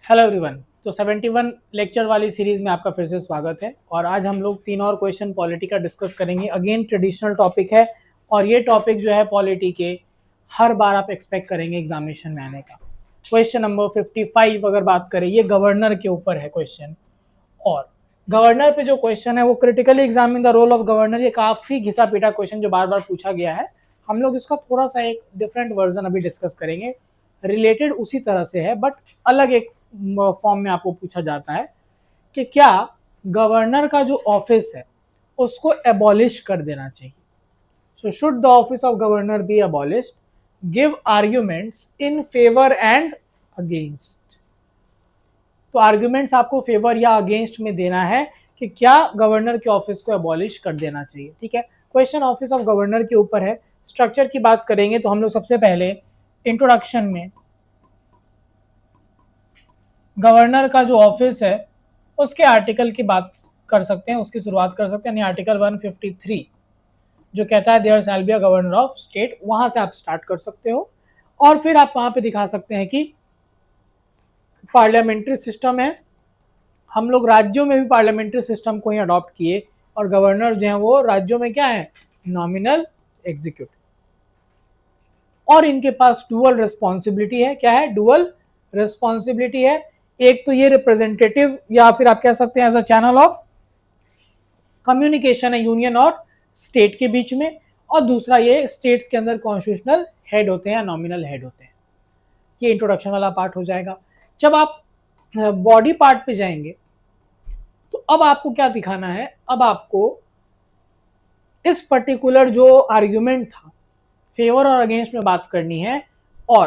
Hello everyone. तो 71 lecture वाली series में आपका फिर से स्वागत है और आज हम लोग 3 और क्वेश्चन पॉलिटी का डिस्कस करेंगे। अगेन ट्रेडिशनल टॉपिक है और ये टॉपिक जो है पॉलिटी के हर बार आप एक्सपेक्ट करेंगे एग्जामिनेशन में आने का। क्वेश्चन नंबर 55 अगर बात करें, ये गवर्नर के ऊपर है क्वेश्चन। और गवर्नर पे जो क्वेश्चन है वो critically examine the role of governor. ये काफी घिसा पीटा क्वेश्चन जो बार बार पूछा गया है। हम लोग इसका थोड़ा सा एक डिफरेंट वर्जन अभी डिस्कस करेंगे। रिलेटेड उसी तरह से है बट अलग एक फॉर्म में आपको पूछा जाता है कि क्या गवर्नर का जो ऑफिस है उसको एबॉलिश कर देना चाहिए। So should the office of governor be abolished, give arguments in favour and against. तो आर्ग्यूमेंट्स आपको फेवर या अगेंस्ट में देना है कि क्या गवर्नर के ऑफिस को एबॉलिश कर देना चाहिए। ठीक है, क्वेश्चन ऑफिस ऑफ गवर्नर के ऊपर है। स्ट्रक्चर की बात करेंगे तो हम लोग सबसे पहले इंट्रोडक्शन में गवर्नर का जो ऑफिस है उसके आर्टिकल की बात कर सकते हैं, उसकी शुरुआत कर सकते हैं। यानी आर्टिकल 153 जो कहता है there shall be a governor of state, वहां से आप स्टार्ट कर सकते हो और फिर आप वहां पे दिखा सकते हैं कि पार्लियामेंट्री सिस्टम है। हम लोग राज्यों में भी पार्लियामेंट्री सिस्टम को ही अडॉप्ट किए और गवर्नर जो है वो राज्यों में क्या है, नॉमिनल एग्जीक्यूटिव। और इनके पास डुअल रिस्पॉन्सिबिलिटी है। क्या है? डुअल रिस्पॉन्सिबिलिटी है। एक तो ये रिप्रेजेंटेटिव या फिर आप कह सकते हैं as a channel of communication है यूनियन और स्टेट के बीच में, और दूसरा ये स्टेट्स के अंदर कॉन्स्टिट्यूशनल हेड होते हैं या नॉमिनल हेड होते हैं। ये इंट्रोडक्शन वाला पार्ट हो जाएगा। जब आप बॉडी पार्ट पे जाएंगे तो अब आपको क्या दिखाना है, अब आपको इस पर्टिकुलर जो आर्ग्यूमेंट था फेवर और अगेंस्ट में बात करनी है। और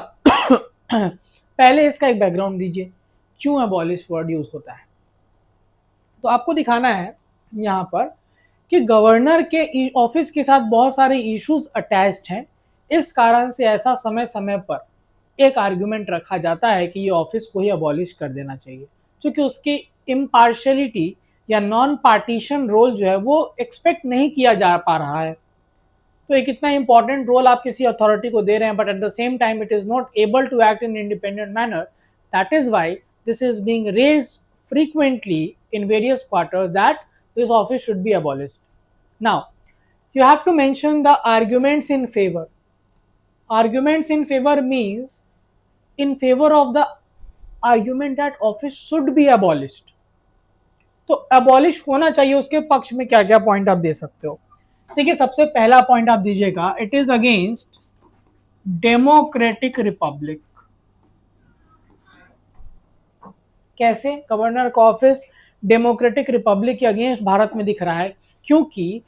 पहले इसका एक बैकग्राउंड दीजिए, क्यों एबॉलिश वर्ड यूज होता है। तो आपको दिखाना है यहाँ पर कि गवर्नर के ऑफिस के साथ बहुत सारे इश्यूज अटैच्ड हैं। इस कारण से ऐसा समय समय पर एक आर्ग्यूमेंट रखा जाता है कि ये ऑफिस को ही अबॉलिश कर देना चाहिए, क्योंकि उसकी इम्पार्शियलिटी या नॉन पार्टीशन रोल जो है वो एक्सपेक्ट नहीं किया जा पा रहा है। तो एक इतना इंपॉर्टेंट रोल आप किसी अथॉरिटी को दे रहे हैं but at the same time it is not able to act in independent manner. That is why this is being raised frequently in various quarters that this office should be abolished. Now, you have to mention the arguments in favor. Arguments in favor means in favor of the argument that office should be abolished. तो abolish होना चाहिए उसके पक्ष में क्या क्या point आप दे सकते हो। देखिए, सबसे पहला पॉइंट आप दीजिएगा, it is against democratic Republic. कैसे? गवर्नर का ऑफिस डेमोक्रेटिक रिपब्लिक के अगेंस्ट भारत में दिख रहा है, क्योंकि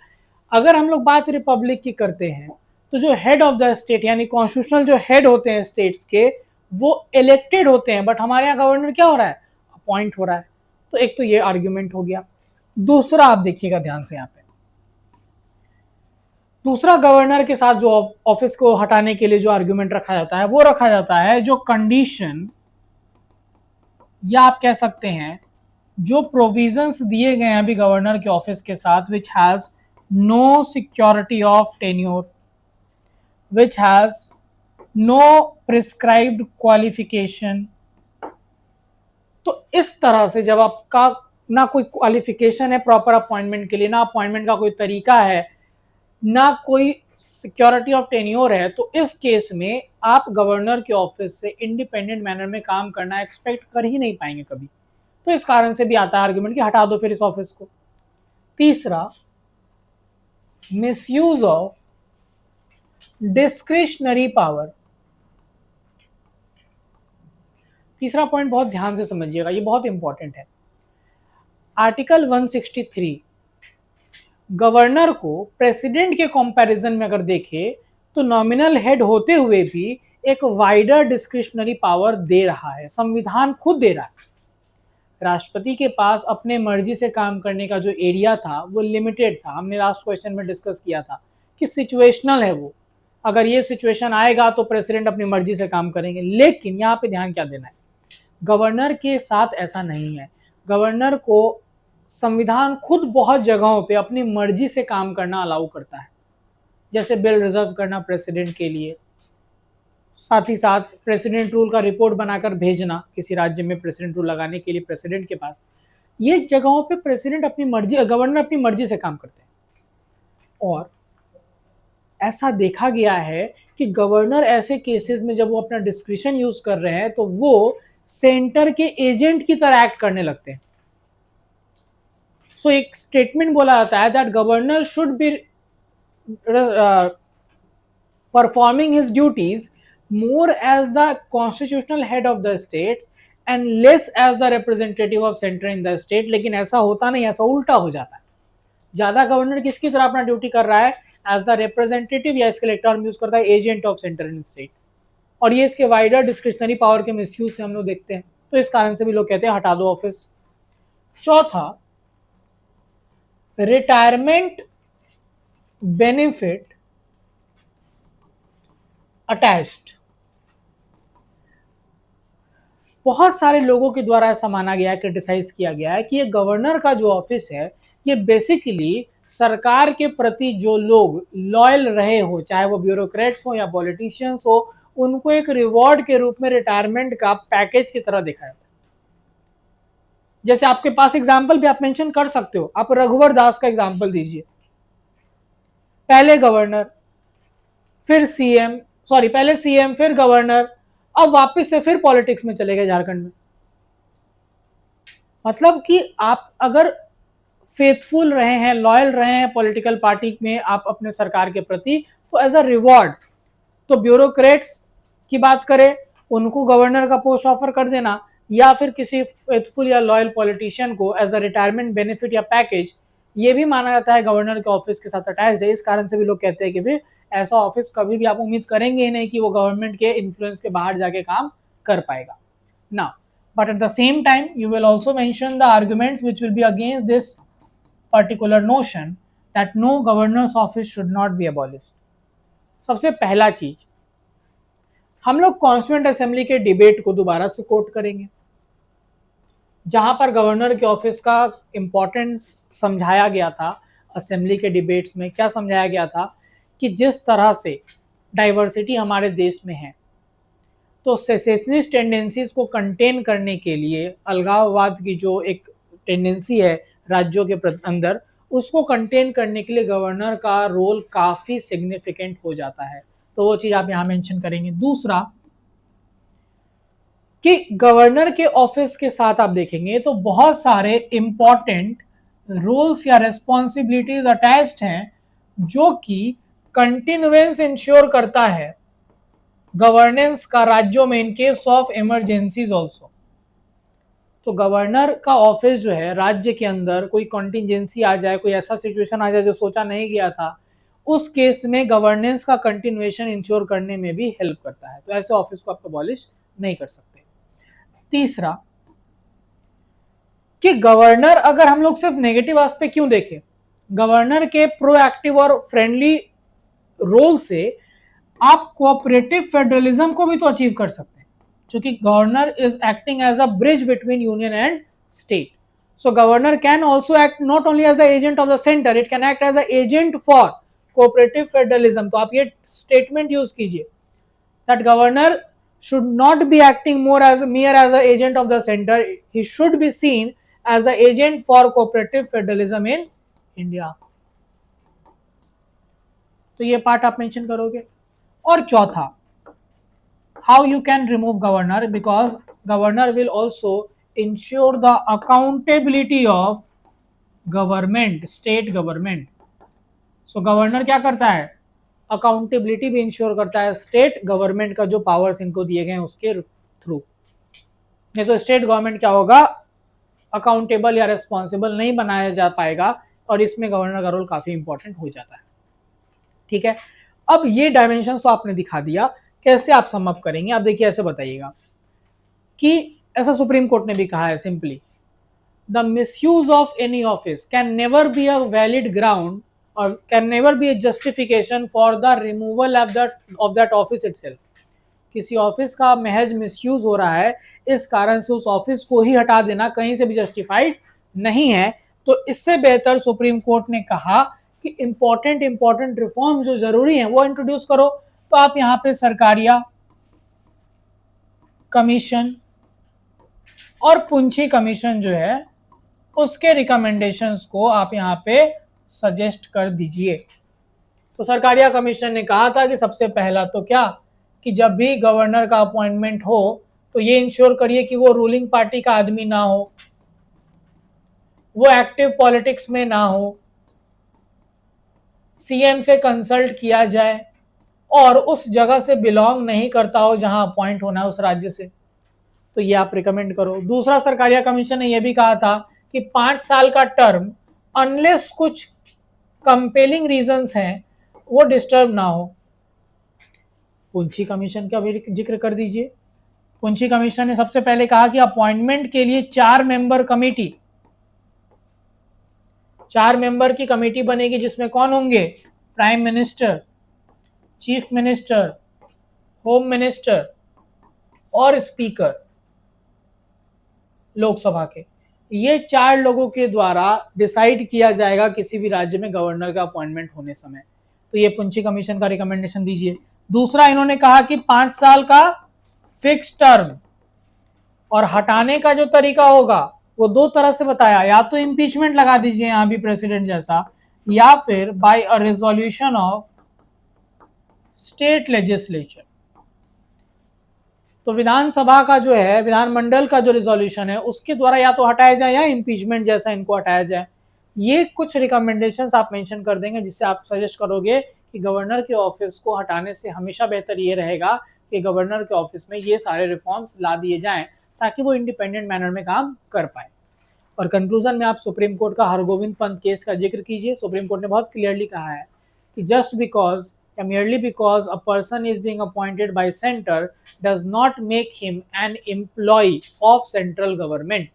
अगर हम लोग बात रिपब्लिक की करते हैं तो जो हेड ऑफ द स्टेट यानी कॉन्स्टिट्यूशनल जो हेड होते हैं स्टेट्स के वो इलेक्टेड होते हैं, बट हमारे यहाँ गवर्नर क्या हो रहा है, अपॉइंट हो रहा है। तो एक तो ये आर्ग्यूमेंट हो गया। दूसरा आप देखिएगा ध्यान से, यहाँ पे दूसरा गवर्नर के साथ जो ऑफिस को हटाने के लिए जो आर्ग्यूमेंट रखा जाता है वो रखा जाता है जो कंडीशन या आप कह सकते हैं जो प्रोविजंस दिए गए हैं अभी गवर्नर के ऑफिस के साथ, which has no security of tenure, which has no prescribed qualification. तो इस तरह से जब आपका ना कोई क्वालिफिकेशन है प्रॉपर अपॉइंटमेंट के लिए, ना अपॉइंटमेंट का कोई तरीका है, ना कोई सिक्योरिटी ऑफ टेन्योर है, तो इस केस में आप गवर्नर के ऑफिस से इंडिपेंडेंट मैनर में काम करना एक्सपेक्ट कर ही नहीं पाएंगे कभी। तो इस कारण से भी आता है आर्ग्यूमेंट कि हटा दो फिर इस ऑफिस को। तीसरा, मिसयूज ऑफ डिस्क्रिशनरी पावर। तीसरा पॉइंट बहुत ध्यान से समझिएगा, ये बहुत इंपॉर्टेंट है। आर्टिकल 163 गवर्नर को प्रेसिडेंट के कंपैरिजन में अगर देखें तो नॉमिनल हेड होते हुए भी एक वाइडर डिस्क्रिशनरी पावर दे रहा है, संविधान खुद दे रहा है। राष्ट्रपति के पास अपने मर्जी से काम करने का जो एरिया था वो लिमिटेड था। हमने लास्ट क्वेश्चन में डिस्कस किया था कि सिचुएशनल है वो, अगर ये सिचुएशन आएगा तो प्रेसिडेंट अपनी मर्जी से काम करेंगे। लेकिन यहाँ पे ध्यान क्या देना है, गवर्नर के साथ ऐसा नहीं है। गवर्नर को संविधान खुद बहुत जगहों पे अपनी मर्जी से काम करना अलाउ करता है, जैसे बिल रिजर्व करना प्रेसिडेंट के लिए, साथ ही साथ प्रेसिडेंट रूल का रिपोर्ट बनाकर भेजना किसी राज्य में प्रेसिडेंट रूल लगाने के लिए प्रेसिडेंट के पास। ये जगहों पे प्रेसिडेंट अपनी मर्जी, गवर्नर अपनी मर्जी से काम करते हैं। और ऐसा देखा गया है कि गवर्नर ऐसे केसेस में जब वो अपना डिस्क्रिशन यूज कर रहे हैं तो वो सेंटर के एजेंट की तरह एक्ट करने लगते हैं। सो एक स्टेटमेंट बोला जाता है that governor should be performing his duties more as the constitutional head of the states and less as the representative of center in the state। लेकिन ऐसा होता नहीं, ऐसा उल्टा हो जाता है। ज्यादा गवर्नर किसकी तरह अपना ड्यूटी कर रहा है, एज द रिप्रेजेंटेटिव, या इसके इलेक्टर यूज करता है agent of centre in state. और ये इसके वाइडर डिस्क्रिशनरी पावर के मिसयूज से हम लोग देखते हैं, तो इस कारण से भी लोग कहते हैं हटा दो ऑफिस। चौथा, रिटायरमेंट बेनिफिट अटैच्ड। बहुत सारे लोगों के द्वारा ऐसा माना गया है, क्रिटिसाइज किया गया है कि ये गवर्नर का जो ऑफिस है ये बेसिकली सरकार के प्रति जो लोग लॉयल रहे हो, चाहे वो ब्यूरोक्रेट्स हो या पॉलिटिशियंस हो, उनको एक रिवॉर्ड के रूप में रिटायरमेंट का पैकेज की तरह देखा जाता है। जैसे आपके पास एग्जाम्पल भी आप मेंशन कर सकते हो, आप रघुवर दास का एग्जाम्पल दीजिए। पहले गवर्नर, फिर सीएम, पहले सीएम फिर गवर्नर, अब वापस से फिर पॉलिटिक्स में चले गए झारखंड में। मतलब कि आप अगर फेथफुल रहे हैं, लॉयल रहे हैं पॉलिटिकल पार्टी में आप अपने सरकार के प्रति, तो एज अ रिवॉर्ड, तो ब्यूरोक्रेट्स की बात करें, उनको गवर्नर का पोस्ट ऑफर कर देना, या फिर किसी फेथफुल या लॉयल पॉलिटिशियन को एज अ रिटायरमेंट बेनिफिट या पैकेज, ये भी माना जाता है गवर्नर के ऑफिस के साथ अटैच है। इस कारण से भी लोग कहते हैं कि फिर ऐसा ऑफिस कभी भी आप उम्मीद करेंगे ही नहीं कि वो गवर्नमेंट के इन्फ्लुएंस के बाहर जाके काम कर पाएगा ना। But at the same time you will also mention the arguments which will be against this particular notion that no governor's office should not be abolished। सबसे पहला चीज, हम लोग कॉन्स्टिट्यूएंट असेंबली के डिबेट को दोबारा से कोट करेंगे, जहां पर गवर्नर के ऑफिस का इंपॉर्टेंस समझाया गया था। असेंबली के डिबेट्स में क्या समझाया गया था कि जिस तरह से डाइवर्सिटी हमारे देश में है, तो सेसेशनिस्ट टेंडेंसीज को कंटेन करने के लिए, अलगाववाद की जो एक टेंडेंसी है राज्यों के अंदर, उसको कंटेन करने के लिए गवर्नर का रोल काफी सिग्निफिकेंट हो जाता है। तो वो चीज आप यहां मेंशन करेंगे। दूसरा कि गवर्नर के ऑफिस के साथ आप देखेंगे तो बहुत सारे इंपॉर्टेंट रोल्स या रेस्पॉन्सिबिलिटीज अटैच्ड हैं, जो कि कंटिन्यूएंस इंश्योर करता है गवर्नेंस का राज्यों में in case of emergencies also. तो गवर्नर का ऑफिस जो है, राज्य के अंदर कोई कॉन्टिजेंसी आ जाए, कोई ऐसा सिचुएशन आ जाए जो सोचा नहीं गया था, उस केस में गवर्नेंस का कंटिन्यूएशन इंश्योर करने में भी हेल्प करता है। तो ऐसे ऑफिस को आप अबॉलिश नहीं कर सकते। तीसरा कि गवर्नर, अगर हम लोग सिर्फ नेगेटिव एस्पेक्ट क्यों देखें, गवर्नर के प्रोएक्टिव और फ्रेंडली रोल से आप कोऑपरेटिव फेडरलिज्म को भी तो अचीव कर सकते हैं, क्योंकि governor is acting as a bridge between union and state. So governor can also act not only as a agent of the centre, it can act as a agent for cooperative federalism. तो आप ये statement use कीजिए that governor should not be acting more as an agent of the center, he should be seen as an agent for cooperative federalism in India। तो ये part आप mention करोगे। और चौथा, how you can remove governor, because governor will also ensure the accountability of government, state government। so governor क्या करता है, accountability भी इंश्योर करता है स्टेट गवर्नमेंट का जो पावर्स इनको दिए गए हैं उसके थ्रू। नहीं तो स्टेट गवर्नमेंट क्या होगा, अकाउंटेबल या रिस्पॉन्सिबल नहीं बनाया जा पाएगा, और इसमें गवर्नर का रोल काफी इंपॉर्टेंट हो जाता है। ठीक है, अब ये डायमेंशन तो आपने दिखा दिया, कैसे आप सम अप करेंगे। आप देखिए, ऐसे बताइएगा कि ऐसा सुप्रीम कोर्ट ने भी कहा है simply, the misuse of any office can never be a valid ground or can never be a justification for the removal of that office itself। किसी ऑफिस का महज मिसयूज हो रहा है, इस कारण से उस ऑफिस को ही हटा देना कहीं से भी जस्टिफाइड नहीं है। तो इससे बेहतर सुप्रीम कोर्ट ने कहा कि इंपॉर्टेंट रिफॉर्म जो जरूरी है वो इंट्रोड्यूस करो। तो आप यहाँ पे सरकारिया कमीशन और पुंछी कमीशन जो है उसके रिकमेंडेशंस को आप यहाँ पे सजेस्ट कर दीजिए। तो सरकारिया कमीशन ने कहा था कि सबसे पहला तो क्या कि जब भी गवर्नर का अपॉइंटमेंट हो तो ये इंश्योर करिए कि वो रूलिंग पार्टी का आदमी ना हो, वो एक्टिव पॉलिटिक्स में ना हो, सीएम से कंसल्ट किया जाए और उस जगह से बिलोंग नहीं करता हो जहां अपॉइंट होना है उस राज्य से। तो ये आप रिकमेंड करो। दूसरा, सरकारिया कमीशन ने यह भी कहा था कि 5 साल का टर्म अनलेस कुछ कंपेलिंग रीजंस हैं वो डिस्टर्ब ना हो। पुंछी कमीशन का भी जिक्र कर दीजिए। पुंछी कमीशन ने सबसे पहले कहा कि अपॉइंटमेंट के लिए 4 मेंबर की कमेटी बनेगी जिसमें कौन होंगे? Prime minister, chief minister, home minister और स्पीकर लोकसभा के। ये 4 लोगों के द्वारा डिसाइड किया जाएगा किसी भी राज्य में गवर्नर का अपॉइंटमेंट होने समय। तो ये पुंछी कमीशन का रिकमेंडेशन दीजिए। दूसरा, इन्होंने कहा कि 5 साल का फिक्स टर्म और हटाने का जो तरीका होगा वो 2 तरह से बताया, या तो इम्पीचमेंट लगा दीजिए यहां भी प्रेसिडेंट जैसा, या फिर by a resolution of state legislature. तो विधानसभा का जो है, विधानमंडल का जो रिजोल्यूशन है उसके द्वारा या तो हटाया जाए या इम्पीचमेंट जैसा इनको हटाया जाए। ये कुछ रिकमेंडेशंस आप मेंशन कर देंगे जिससे आप सजेस्ट करोगे कि गवर्नर के ऑफिस को हटाने से हमेशा बेहतर ये रहेगा कि गवर्नर के ऑफिस में ये सारे रिफॉर्म्स ला दिए जाएं ताकि वो इंडिपेंडेंट मैनर में काम कर पाए। और कंक्लूजन में आप सुप्रीम कोर्ट का हरगोविंद पंत केस का जिक्र कीजिए। सुप्रीम कोर्ट ने बहुत क्लियरली कहा है कि just because merely because a person is being appointed by center does not make him an employee of central government।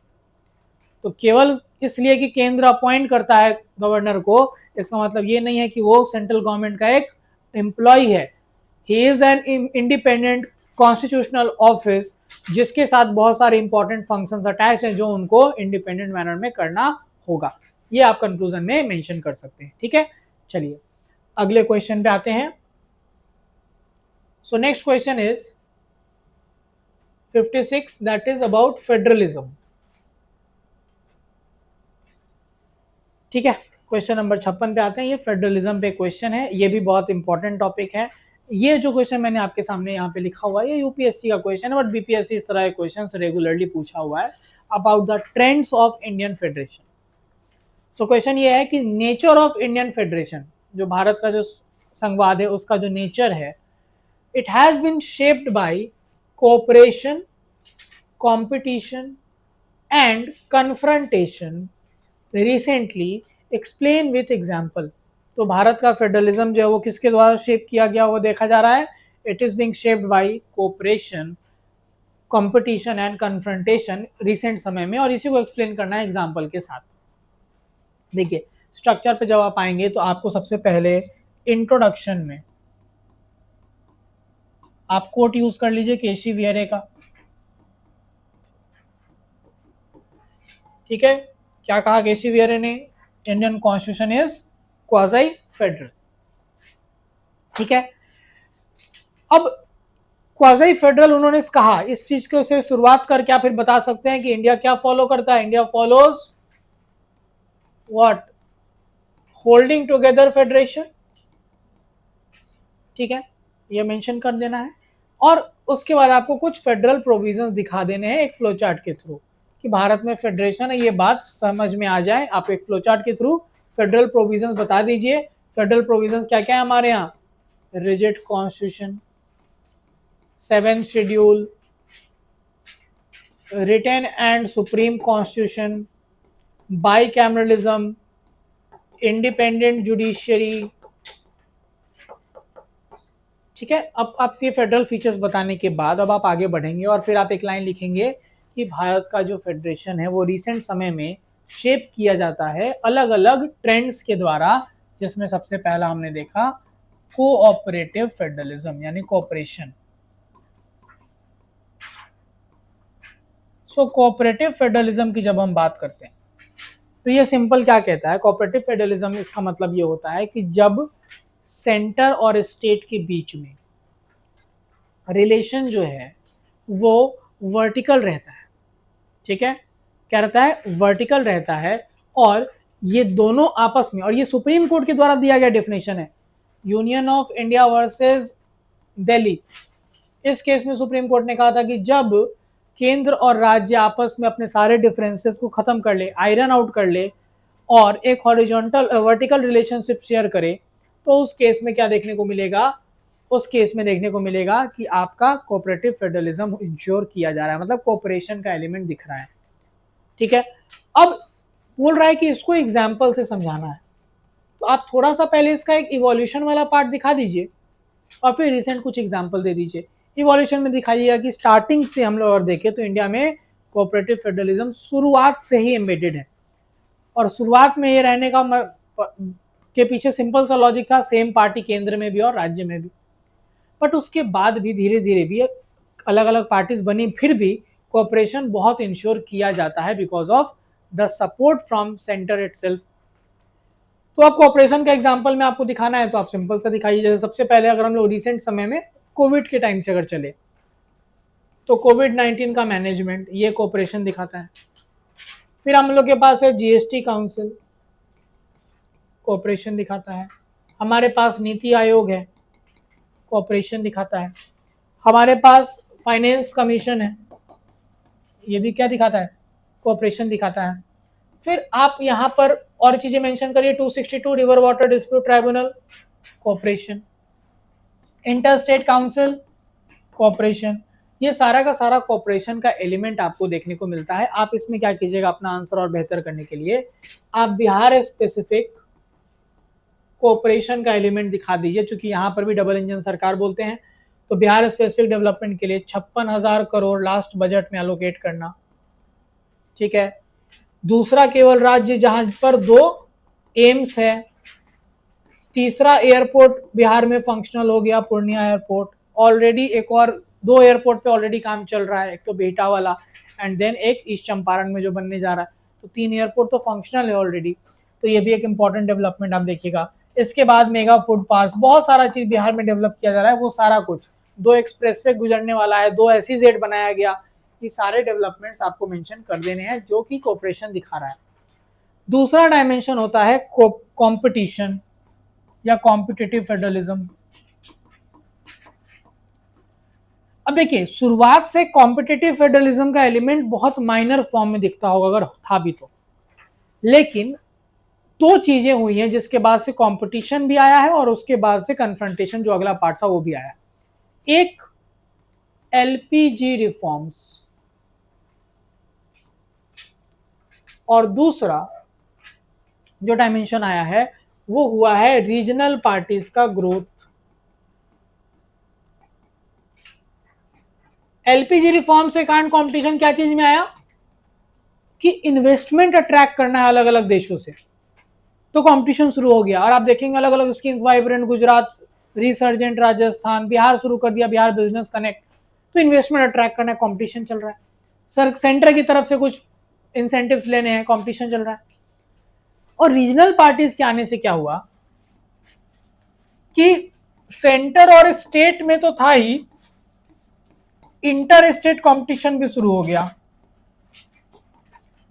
तो केवल इसलिए कि केंद्र अपॉइंट करता है गवर्नर को, इसका मतलब ये नहीं है कि वो सेंट्रल गवर्नमेंट का एक एम्प्लॉय है। He is an independent constitutional office जिसके साथ बहुत सारे इंपॉर्टेंट फंक्शंस अटैच हैं जो उनको इंडिपेंडेंट मैनर में करना होगा। ये आप कंक्लूजन में मेंशन कर सकते हैं। ठीक है, चलिए अगले क्वेश्चन पे आते हैं। So next question is 56, that is about federalism. ठीक है, क्वेश्चन नंबर 56 पे आते हैं। ये फेडरलिज्म पे क्वेश्चन है, ये भी बहुत इंपॉर्टेंट टॉपिक है। ये जो क्वेश्चन मैंने आपके सामने यहाँ पे लिखा हुआ है ये यूपीएससी का क्वेश्चन है, बट बीपीएससी इस तरह के क्वेश्चन रेगुलरली पूछा हुआ है about the trends of Indian federation. So question ये है कि नेचर ऑफ इंडियन फेडरेशन, जो भारत का जो संघवाद है उसका जो नेचर है, it has bean shaped by cooperation, competition and confrontation recently, explain with example. तो भारत का फेडरलिज्म जो है वो किसके द्वारा शेप किया गया वो देखा जा रहा है। It is being shaped by cooperation, competition and confrontation recent समय में, और इसी को एक्सप्लेन करना है एग्जाम्पल के साथ। देखिए स्ट्रक्चर पे जब आप आएंगे तो आपको सबसे पहले इंट्रोडक्शन में आप कोट यूज कर लीजिए केसी वियरे का। ठीक है, क्या कहा केसी वियरे ने? Indian constitution is quasi federal. ठीक है, अब क्वाजी फेडरल उन्होंने कहा, इस चीज को से शुरुआत करके आप फिर बता सकते हैं कि इंडिया क्या फॉलो करता है। India follows what? Holding together federation. ठीक है, ये मेंशन कर देना है। और उसके बाद आपको कुछ फेडरल प्रोविजंस दिखा देने हैं एक फ्लोचार्ट के थ्रू कि भारत में फेडरेशन है, ये बात समझ में आ जाए। आप एक फ्लोचार्ट के थ्रू फेडरल प्रोविजंस बता दीजिए। फेडरल प्रोविजंस क्या क्या है हमारे यहाँ? Rigid constitution, 7th schedule, written and supreme constitution, bicameralism, independent judiciary. ठीक है, अब आप ये फेडरल फीचर्स बताने के बाद अब आप आगे बढ़ेंगे और फिर आप एक लाइन लिखेंगे कि भारत का जो फेडरेशन है वो रिसेंट समय में शेप किया जाता है अलग अलग ट्रेंड्स के द्वारा, जिसमें सबसे पहला हमने देखा कोऑपरेटिव फेडरलिज्म यानी कोऑपरेशन। सो कोऑपरेटिव फेडरलिज्म की जब हम बात करते हैं तो ये सिंपल क्या कहता है? कोऑपरेटिव फेडरलिज्म, इसका मतलब ये होता है कि जब सेंटर और स्टेट के बीच में रिलेशन जो है वो वर्टिकल रहता है, ठीक है, क्या रहता है, वर्टिकल रहता है। और ये दोनों आपस में, और ये सुप्रीम कोर्ट के द्वारा दिया गया डेफिनेशन है, union of India versus Delhi. इस केस में सुप्रीम कोर्ट ने कहा था कि जब केंद्र और राज्य आपस में अपने सारे डिफरेंसेस को खत्म कर ले, आयरन आउट कर ले, और एक हॉरिजॉन्टल वर्टिकल रिलेशनशिप शेयर करे, तो उस केस में क्या देखने को मिलेगा, उस केस में देखने को मिलेगा कि आपका कोऑपरेटिव फेडरलिज्म इंश्योर किया जा रहा है, मतलब कोऑपरेशन का एलिमेंट दिख रहा है, ठीक है। अब बोल रहा है कि इसको एग्जाम्पल से समझाना है, तो आप थोड़ा सा पहले इसका एक इवोल्यूशन वाला पार्ट दिखा दीजिए और फिर रिसेंट कुछ एग्जाम्पल दे दीजिए। इवोल्यूशन में दिखाइएगा कि स्टार्टिंग से हम लोग और देखें तो इंडिया में कोऑपरेटिव फेडरलिज्म शुरुआत से ही एम्बेडेड है, और शुरुआत में ये रहने का के पीछे सिंपल सा लॉजिक था, सेम पार्टी केंद्र में भी और राज्य में भी। बट उसके बाद भी धीरे धीरे भी अलग अलग पार्टीज बनी, फिर भी कोऑपरेशन बहुत इंश्योर किया जाता है because of the support from centre itself. तो अब कोऑपरेशन का एग्जांपल में आपको दिखाना है तो आप सिंपल सा दिखाइए। जैसे सबसे पहले अगर हम लोग रिसेंट समय में कोविड के टाइम से अगर चले तो कोविड-19 का मैनेजमेंट, ये कोऑपरेशन दिखाता है। फिर हम लोग के पास है जीएसटी काउंसिल, कोऑपरेशन दिखाता है। हमारे पास नीति आयोग है, कोऑपरेशन दिखाता है। हमारे पास फाइनेंस कमीशन है, ये भी क्या दिखाता है, कोऑपरेशन दिखाता है। फिर आप यहाँ पर और चीजें मेंशन करिए, 262 river water dispute tribunal, cooperation. Inter state council, cooperation. ये सारा का सारा कोऑपरेशन का एलिमेंट आपको देखने को मिलता है। आप इसमें क्या कीजिएगा, अपना आंसर और बेहतर करने के लिए आप बिहार स्पेसिफिक कोऑपरेशन का एलिमेंट दिखा दीजिए, क्योंकि यहाँ पर भी डबल इंजन सरकार बोलते हैं, तो बिहार स्पेसिफिक डेवलपमेंट के लिए 56,000 करोड़ लास्ट बजट में एलोकेट करना, ठीक है। दूसरा केवल राज्य जहां पर 2 एम्स है। तीसरा एयरपोर्ट बिहार में फंक्शनल हो गया, पूर्णिया एयरपोर्ट। ऑलरेडी एक और 2 एयरपोर्ट पे ऑलरेडी काम चल रहा है, एक तो बेटा वाला एंड देन एक ईस्ट चंपारण में जो बनने जा रहा है, तो 3 एयरपोर्ट तो फंक्शनल है ऑलरेडी, तो ये भी एक इंपॉर्टेंट डेवलपमेंट आप देखिएगा। इसके बाद मेगा फूड पार्क, बहुत सारा चीज बिहार में डेवलप किया जा रहा है, वो सारा कुछ। 2 एक्सप्रेसवे गुजरने वाला है, 2 SEZ बनाया गया, ये सारे डेवलपमेंट्स आपको मेंशन कर देने हैं जो कि कोऑपरेशन दिखा रहा है। दूसरा डायमेंशन होता है कंपटीशन या कॉम्पिटिटिव फेडरलिज्म। अब देखिए, शुरुआत से कॉम्पिटिटिव फेडरलिज्म का एलिमेंट बहुत माइनर फॉर्म में दिखता होगा अगर था भी तो, लेकिन 2 चीजें हुई हैं जिसके बाद से कंपटीशन भी आया है और उसके बाद से कन्फ्रंटेशन जो अगला पार्ट था वो भी आया। एक LPG रिफॉर्म्स और दूसरा जो डायमेंशन आया है वो हुआ है रीजनल पार्टीज का ग्रोथ। LPG रिफॉर्म से कारण कंपटीशन क्या चीज में आया कि इन्वेस्टमेंट अट्रैक्ट करना है अलग अलग देशों से, तो कंपटीशन शुरू हो गया। और आप देखेंगे अलग अलग schemes, vibrant Gujarat, resurgent Rajasthan, Bihar शुरू कर दिया, बिहार बिजनेस कनेक्ट, तो इन्वेस्टमेंट अट्रैक्ट करना है, कंपटीशन चल रहा है। सर सेंटर की तरफ से कुछ इंसेंटिव्स लेने हैं, कंपटीशन चल रहा है। और रीजनल पार्टीज के आने से क्या हुआ कि सेंटर और स्टेट में तो था ही, इंटर स्टेट कंपटीशन भी शुरू हो गया।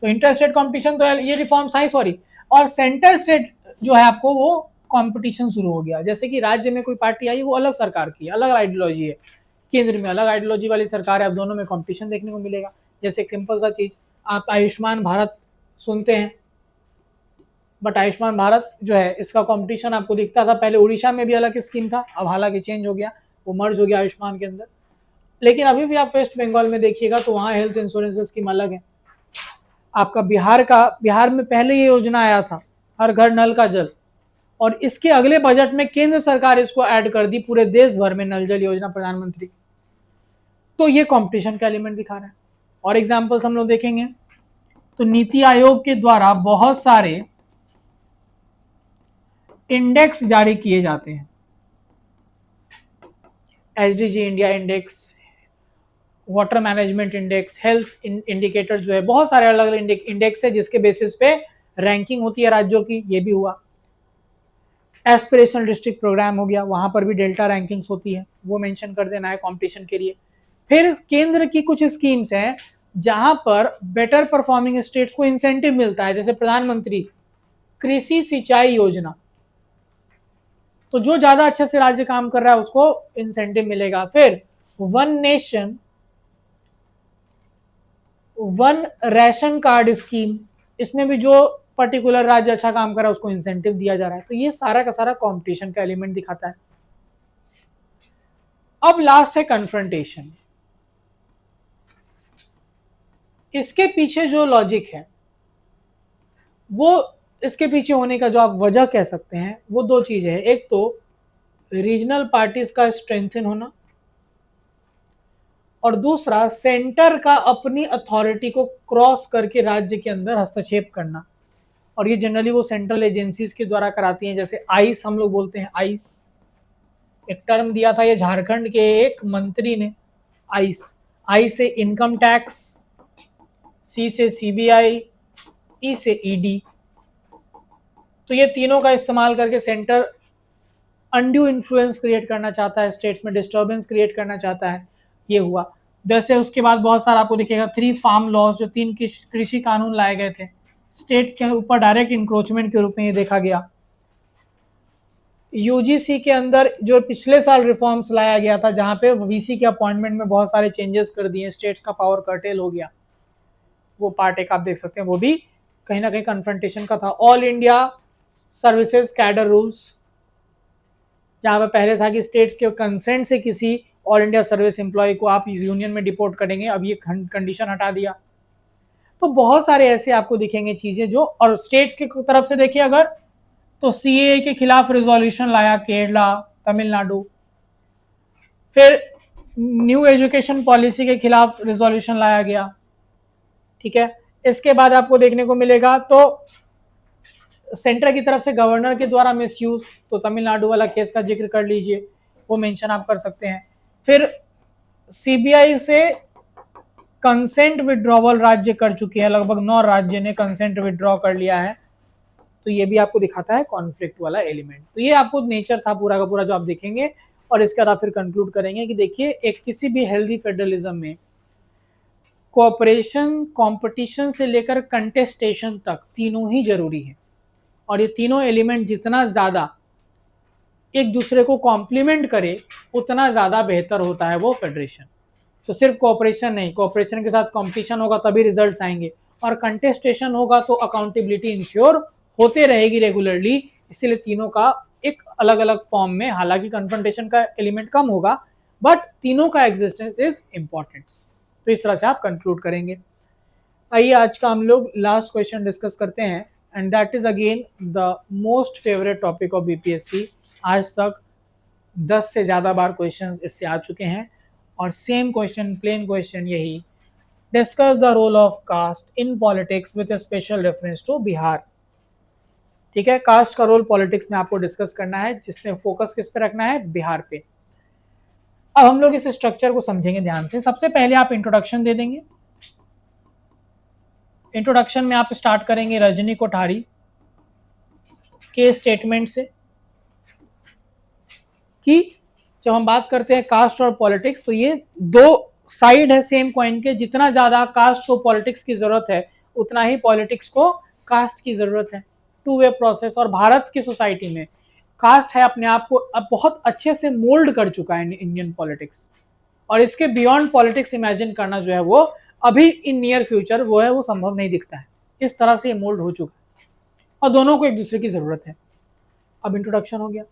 तो इंटर स्टेट कंपटीशन तो ये रिफॉर्म था ही, सॉरी, और सेंटर स्टेट जो है आपको वो कंपटीशन शुरू हो गया। जैसे कि राज्य में कोई पार्टी आई, वो अलग सरकार की, अलग आइडियोलॉजी है, केंद्र में अलग आइडियोलॉजी वाली सरकार है, अब दोनों में कंपटीशन देखने को मिलेगा। जैसे एक सिंपल सा चीज, आप आयुष्मान भारत सुनते हैं, बट आयुष्मान भारत जो है इसका कंपटीशन आपको दिखता था पहले, उड़ीसा में भी अलग स्कीम था, अब हालांकि चेंज हो गया, वो मर्ज हो गया आयुष्मान के अंदर। लेकिन अभी भी आप वेस्ट बंगाल में देखिएगा तो वहाँ हेल्थ इंश्योरेंस स्कीम अलग है। आपका बिहार में पहले ये योजना आया था, हर घर नल का जल, और इसके अगले बजट में केंद्र सरकार इसको ऐड कर दी पूरे देश भर में, नल जल योजना प्रधानमंत्री। तो ये कंपटीशन का एलिमेंट दिखा रहा है। और एग्जांपल्स हम लोग देखेंगे तो नीति आयोग के द्वारा बहुत सारे इंडेक्स जारी किए जाते हैं, SDG India index, water management index, health indicator जो है, बहुत सारे अलग अलग इंडेक्स है जिसके बेसिस पे रैंकिंग होती है राज्यों की, ये भी हुआ। एस्पिरेशनल डिस्ट्रिक्ट प्रोग्राम हो गया, वहां पर भी डेल्टा रैंकिंग्स होती है, वो मेंशन कर देना है कंपटीशन के लिए। फिर केंद्र की कुछ स्कीम्स हैं जहां पर बेटर परफॉर्मिंग स्टेट्स को इंसेंटिव मिलता है, जैसे प्रधानमंत्री कृषि सिंचाई योजना, तो जो ज्यादा अच्छे से राज्य काम कर रहा है उसको इंसेंटिव मिलेगा। फिर one nation one ration card scheme, इसमें भी जो पर्टिकुलर राज्य अच्छा काम कर रहा है उसको इंसेंटिव दिया जा रहा है। तो ये सारा का सारा कंपटीशन का एलिमेंट दिखाता है। अब लास्ट है कन्फ्रंटेशन। इसके पीछे जो लॉजिक है वो, इसके पीछे होने का जो आप वजह कह सकते हैं वो दो चीजें हैं। एक तो रीजनल पार्टीज का स्ट्रेंथन होना, और दूसरा सेंटर का अपनी अथॉरिटी को क्रॉस करके राज्य के अंदर हस्तक्षेप करना। और ये जनरली वो सेंट्रल एजेंसीज के द्वारा कराती हैं, जैसे आइस हम लोग बोलते हैं। आइस एक टर्म दिया था ये झारखंड के एक मंत्री ने, आइस। आई से इनकम टैक्स, सी से सीबीआई, ई से ईडी। तो ये तीनों का इस्तेमाल करके सेंटर अनड्यू इन्फ्लुएंस क्रिएट करना चाहता है, स्टेट्स में डिस्टर्बेंस क्रिएट करना चाहता है। ये हुआ। जैसे उसके बाद बहुत सारा आपको दिखेगा 3 फार्म लॉज, जो 3 कृषि कानून लाए गए थे, स्टेट्स के ऊपर डायरेक्ट इंक्रोचमेंट के रूप में ये देखा गया। यूजीसी के अंदर जो पिछले साल रिफॉर्म्स लाया गया था, जहां पे वीसी के अपॉइंटमेंट में बहुत सारे चेंजेस कर दिए, स्टेट्स का पावर कर्टेल हो गया, वो पार्ट एक आप देख सकते हैं, वो भी कहीं ना कहीं कन्फ्रंटेशन का था। All India services cadre rules, जहां पर पहले था कि स्टेट्स के कंसेंट से किसी ऑल इंडिया सर्विस एम्प्लॉय को आप यूनियन में डिपोर्ट करेंगे, अब ये कंडीशन हटा दिया। तो बहुत सारे ऐसे आपको दिखेंगे चीजें जो, और स्टेट्स की तरफ से देखिए अगर, तो सीएए के खिलाफ रिजोल्यूशन लाया केरला, तमिलनाडु। फिर न्यू एजुकेशन पॉलिसी के खिलाफ रिजोल्यूशन लाया गया, ठीक है। इसके बाद आपको देखने को मिलेगा तो सेंटर की तरफ से गवर्नर के द्वारा मिसयूज, तो तमिलनाडु वाला केस का जिक्र कर लीजिए, वो मेंशन आप कर सकते हैं। फिर सीबीआई से कंसेंट विड्रॉवल राज्य कर चुकी है, लगभग 9 राज्य ने कंसेंट विड्रॉ कर लिया है। तो ये भी आपको दिखाता है कॉन्फ्लिक्ट वाला एलिमेंट। तो ये आपको नेचर था पूरा का पूरा जो आप देखेंगे, और इसके बाद फिर कंक्लूड करेंगे कि देखिए एक किसी भी हेल्दी फेडरलिज्म में कोऑपरेशन, कंपटीशन से लेकर कंटेस्टेशन तक तीनों ही जरूरी है, और ये तीनों एलिमेंट जितना ज्यादा एक दूसरे को कॉम्प्लीमेंट करे उतना ज्यादा बेहतर होता है वो फेडरेशन। तो सिर्फ कोऑपरेशन नहीं, कोऑपरेशन के साथ कंपटीशन होगा तभी रिजल्ट्स आएंगे, और कंटेस्टेशन होगा तो अकाउंटेबिलिटी इंश्योर होते रहेगी रेगुलरली। इसीलिए तीनों का एक अलग अलग फॉर्म में, हालांकि कन्फ्रंटेशन का एलिमेंट कम होगा, बट तीनों का एग्जिस्टेंस इज इंपॉर्टेंट। तो इस तरह से आप कंक्लूड करेंगे। आइए आज का हम लोग लास्ट क्वेश्चन डिस्कस करते हैं, and that is again the most favourite topic of BPSC. आज तक 10 से ज़्यादा बार क्वेश्चंस इससे आ चुके हैं, और सेम क्वेश्चन, प्लेन क्वेश्चन यही, discuss the role of caste in politics with special reference to Bihar. ठीक है, कास्ट का रोल पॉलिटिक्स में आपको डिस्कस करना है, जिसमें फोकस किस पे रखना है, बिहार पे। अब हम लोग इस स्ट्रक्चर को समझेंगे ध्यान से। सबसे पहले आप इंट्रोडक्शन दे देंगे। इंट्रोडक्शन में आप स्टार्ट करेंगे रजनी कोठारी के स्टेटमेंट से कि जब हम बात करते हैं कास्ट और पॉलिटिक्स, तो ये दो साइड है सेम कॉइन के। जितना ज्यादा कास्ट को पॉलिटिक्स की जरूरत है, उतना ही पॉलिटिक्स को कास्ट की जरूरत है। 2 वे प्रोसेस। और भारत की सोसाइटी में कास्ट है अपने आप को अब बहुत अच्छे से मोल्ड कर चुका है इंडियन पॉलिटिक्स, और इसके बियॉन्ड पॉलिटिक्स इमेजिन करना जो है वो अभी इन नियर फ्यूचर वो है वो संभव नहीं दिखता है। इस तरह से ये मोल्ड हो चुका है, और दोनों को एक दूसरे की जरूरत है। अब इंट्रोडक्शन हो गया,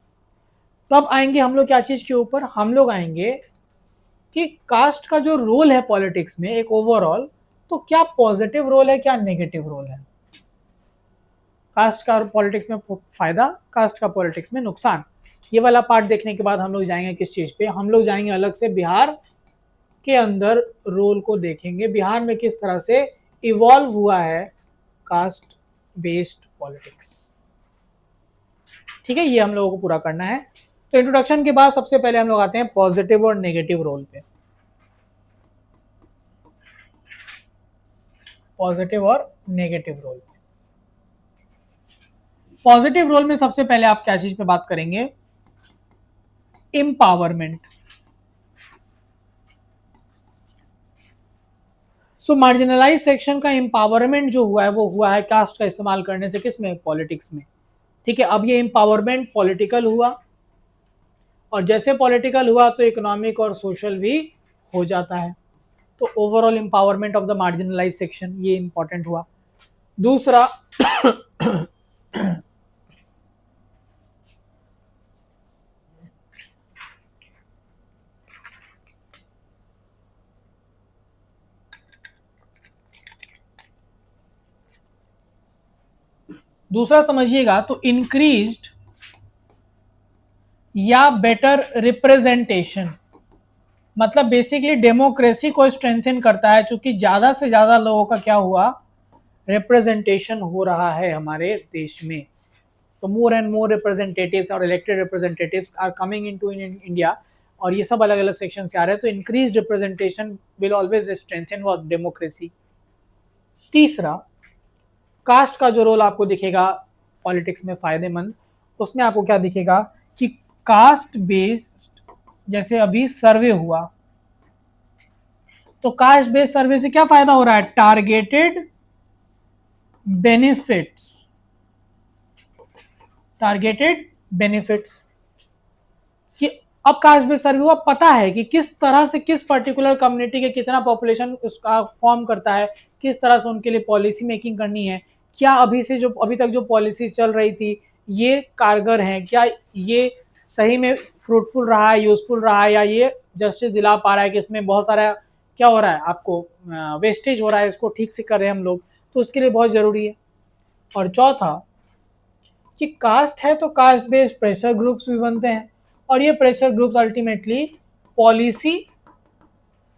तो अब आएंगे हम लोग क्या चीज के ऊपर, हम लोग आएंगे कि कास्ट का जो रोल है पॉलिटिक्स में एक ओवरऑल, तो क्या पॉजिटिव रोल है, क्या नेगेटिव रोल है। कास्ट का पॉलिटिक्स में फायदा, कास्ट का पॉलिटिक्स में नुकसान। ये वाला पार्ट देखने के बाद हम लोग जाएंगे किस चीज पे, हम लोग जाएंगे अलग से बिहार के अंदर रोल को देखेंगे, बिहार में किस तरह से इवॉल्व हुआ है कास्ट बेस्ड पॉलिटिक्स। ठीक है, ये हम लोगों को पूरा करना है। तो इंट्रोडक्शन के बाद सबसे पहले हम लोग आते हैं पॉजिटिव और नेगेटिव रोल पे। पॉजिटिव और नेगेटिव रोल। पॉजिटिव रोल में सबसे पहले आप क्या चीज पे बात करेंगे, एम्पावरमेंट। सो मार्जिनलाइज सेक्शन का एम्पावरमेंट जो हुआ है वो हुआ है कास्ट का इस्तेमाल करने से, किसमें, पॉलिटिक्स में। ठीक है, अब ये एम्पावरमेंट पॉलिटिकल हुआ, और जैसे पॉलिटिकल हुआ तो इकोनॉमिक और सोशल भी हो जाता है। तो overall empowerment of the marginalise section, ये इंपॉर्टेंट हुआ। दूसरा दूसरा समझिएगा तो इंक्रीज्ड या बेटर रिप्रेजेंटेशन, मतलब बेसिकली डेमोक्रेसी को स्ट्रेंथन करता है, क्योंकि ज्यादा से ज्यादा लोगों का क्या हुआ, रिप्रेजेंटेशन हो रहा है हमारे देश में। तो मोर एंड मोर रिप्रेजेंटेटिव्स और elected representatives are coming into in India, और ये सब अलग अलग सेक्शन से आ रहे हैं। तो increase representation will always strengthen democracy. तीसरा, कास्ट का जो रोल आपको दिखेगा पॉलिटिक्स में फायदेमंद, उसमें आपको क्या दिखेगा कि कास्ट बेस्ड, जैसे अभी सर्वे हुआ, तो कास्ट बेस्ड सर्वे से क्या फायदा हो रहा है, टारगेटेड बेनिफिट्स, टारगेटेड बेनिफिट्स, कि अब कास्ट बेस्ड सर्वे हुआ, पता है कि किस तरह से किस पर्टिकुलर कम्युनिटी के कितना पॉपुलेशन उसका फॉर्म करता है, किस तरह से उनके लिए पॉलिसी मेकिंग करनी है, क्या अभी तक जो पॉलिसी चल रही थी ये कारगर है, क्या ये सही में फ्रूटफुल रहा है, यूजफुल रहा है, या ये जस्टिस दिला पा रहा है कि इसमें बहुत सारा क्या हो रहा है, आपको वेस्टेज हो रहा है, इसको ठीक से कर रहे हैं हम लोग, तो उसके लिए बहुत ज़रूरी है। और चौथा कि कास्ट है तो कास्ट बेस्ड प्रेशर ग्रुप्स भी बनते हैं, और ये pressure groups ultimately policy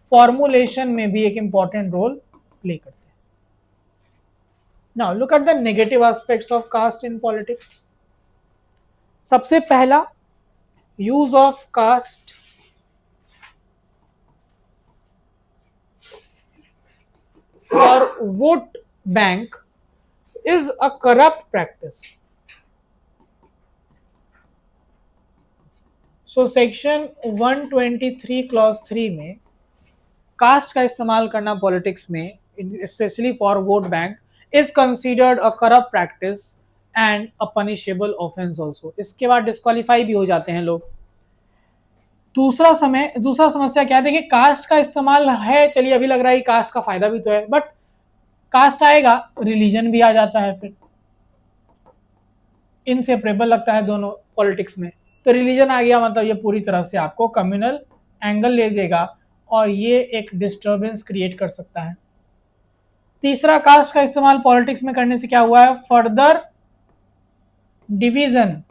formulation में भी एक इंपॉर्टेंट रोल प्ले करते हैं। Now look at the negative aspects of caste in politics. सबसे पहला, use of caste for vote bank is a corrupt practice. So section 123 clause 3 में caste का इस्तेमाल करना पॉलिटिक्स में, specially for vote bank, is considered a corrupt practice and a punishable offence also. इसके बाद disqualify भी हो जाते हैं लोग। दूसरा समस्या क्या है, देखिए कास्ट का इस्तेमाल है, चलिए अभी लग रहा है कास्ट का फायदा भी तो है, बट कास्ट आएगा रिलीजन भी आ जाता है, फिर इनसेपरेबल लगता है दोनों पॉलिटिक्स में। तो रिलीजन आ गया मतलब ये पूरी तरह से आपको कम्युनल एंगल ले देगा, और ये एक डिस्टर्बेंस क्रिएट कर सकता है। तीसरा, कास्ट का इस्तेमाल पॉलिटिक्स में करने से क्या हुआ है, फर्दर डिवीजन,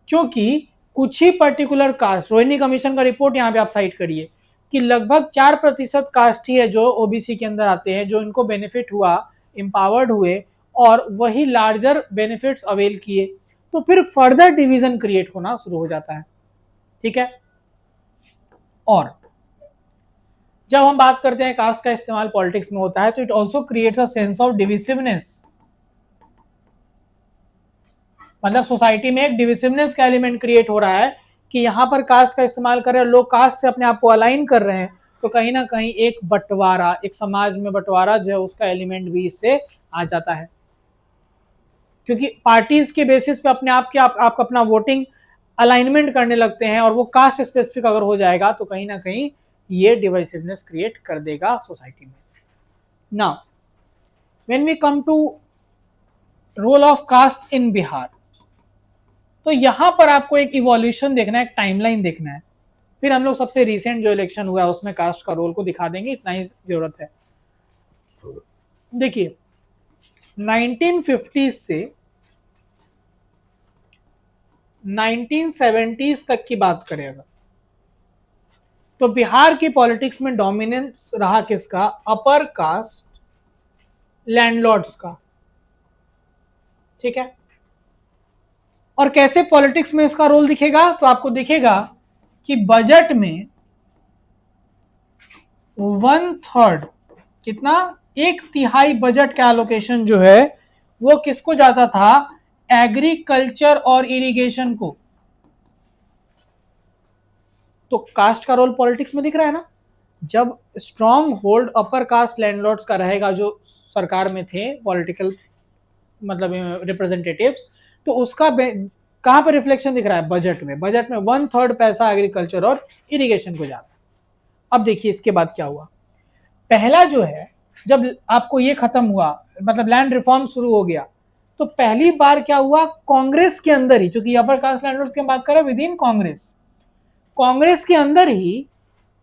क्योंकि कुछ ही पर्टिकुलर कास्ट, रोहिणी कमीशन का रिपोर्ट यहाँ पे आप साइट करिए कि लगभग 4% कास्ट ही है जो ओबीसी के अंदर आते हैं, जो इनको बेनिफिट हुआ, एम्पावर्ड हुए, और वही लार्जर बेनिफिट्स अवेल किए, तो फिर फर्दर डिवीजन क्रिएट होना शुरू हो जाता है। ठीक है, और जब हम बात करते हैं कास्ट का इस्तेमाल पॉलिटिक्स में होता है, तो it also creates a sense of divisiveness, मतलब सोसाइटी में एक डिविसिवनेस का एलिमेंट क्रिएट हो रहा है कि यहाँ पर कास्ट का इस्तेमाल कर रहे हैं, लोग कास्ट से अपने आप को अलाइन कर रहे हैं, तो कहीं ना कहीं एक बंटवारा, एक समाज में बंटवारा जो है उसका एलिमेंट भी इससे आ जाता है, क्योंकि पार्टीज के बेसिस पे अपने आप के आप अपना वोटिंग अलाइनमेंट करने लगते हैं, और वो कास्ट स्पेसिफिक अगर हो जाएगा तो कहीं ना कहीं ये डिवाइसिवनेस क्रिएट कर देगा सोसाइटी में। Now when we come to role of caste in Bihar, तो यहां पर आपको एक इवोल्यूशन देखना है, एक टाइमलाइन देखना है, फिर हम लोग सबसे रिसेंट जो इलेक्शन हुआ है उसमें कास्ट का रोल को दिखा देंगे, इतना ही जरूरत है। देखिए 1950 से 1970s तक की बात करें अगर, तो बिहार की पॉलिटिक्स में डोमिनेंस रहा किसका, अपर कास्ट लैंडलॉर्ड्स का। ठीक है, और कैसे पॉलिटिक्स में इसका रोल दिखेगा, तो आपको दिखेगा कि बजट में 1/3, कितना, 1/3 बजट का एलोकेशन जो है वो किसको जाता था, एग्रीकल्चर और इरिगेशन को। तो कास्ट का रोल पॉलिटिक्स में दिख रहा है ना, जब strong hold upper caste landlords का रहेगा जो सरकार में थे पॉलिटिकल मतलब रिप्रेजेंटेटिव्स, तो उसका कहाँ पर रिफ्लेक्शन दिख रहा है? बजट में। बजट में 1/3 पैसा एग्रीकल्चर और इरिगेशन को जाता है। अब देखिए इसके बाद क्या हुआ। पहला जो है, जब आपको ये खत्म हुआ मतलब लैंड रिफॉर्म शुरू हो गया, तो पहली बार क्या हुआ, कांग्रेस के अंदर ही, चूंकि अपर कास्ट लैंडलॉर्ड्स की बात कर रहे हैं, विद इन कांग्रेस, कांग्रेस के अंदर ही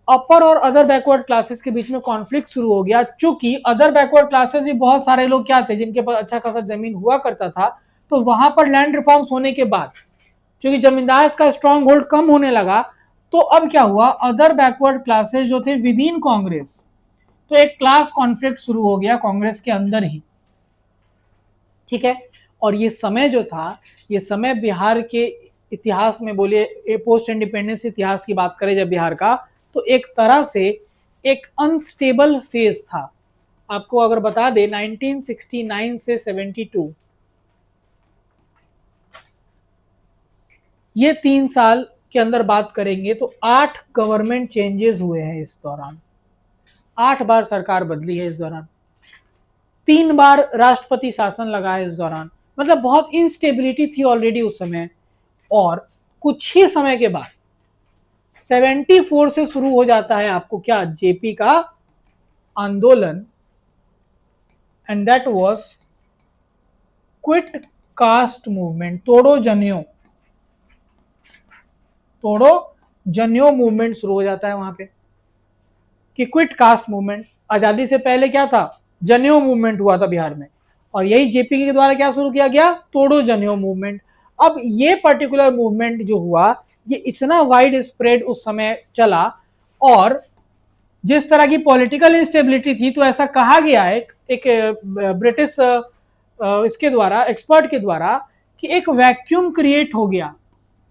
अपर और अदर बैकवर्ड क्लासेस के बीच में कॉन्फ्लिक्ट शुरू हो गया। चूंकि अदर बैकवर्ड क्लासेस भी बहुत सारे लोग क्या थे जिनके पास अच्छा खासा जमीन हुआ करता था, तो वहां पर लैंड रिफॉर्म्स होने के बाद चूंकि जमींदार का स्ट्रॉन्ग होल्ड कम होने लगा, तो अब क्या हुआ, अदर बैकवर्ड क्लासेस जो थे विद इन कांग्रेस, तो एक क्लास कॉन्फ्लिक्ट शुरू हो गया कांग्रेस के अंदर ही। ठीक है। और ये समय जो था, ये समय बिहार के इतिहास में बोलिए पोस्ट इंडिपेंडेंस इतिहास की बात करें जब बिहार का, तो एक तरह से एक अनस्टेबल फेज था। आपको अगर बता दे 1969 से 72 ये 3 साल के अंदर बात करेंगे तो 8 गवर्नमेंट चेंजेस हुए हैं इस दौरान। 8 बार सरकार बदली है इस दौरान। 3 बार राष्ट्रपति शासन लगा है इस दौरान। मतलब बहुत इंस्टेबिलिटी थी ऑलरेडी उस समय। और कुछ ही समय के बाद 74 से शुरू हो जाता है आपको क्या, जेपी का आंदोलन, and that was quit caste movement. तोड़ो जनियो मूवमेंट शुरू हो जाता है वहां पे कि क्विट कास्ट मूवमेंट। आजादी से पहले क्या था, जनियो मूवमेंट हुआ था बिहार में, और यही जेपी के द्वारा क्या शुरू किया गया, तोड़ो जनियो मूवमेंट। अब ये पर्टिकुलर मूवमेंट जो हुआ, ये इतना वाइड स्प्रेड उस समय चला, और जिस तरह की पॉलिटिकल इंस्टेबिलिटी थी, तो ऐसा कहा गया है एक ब्रिटिश इसके द्वारा, एक्सपर्ट के द्वारा, कि एक वैक्यूम क्रिएट हो गया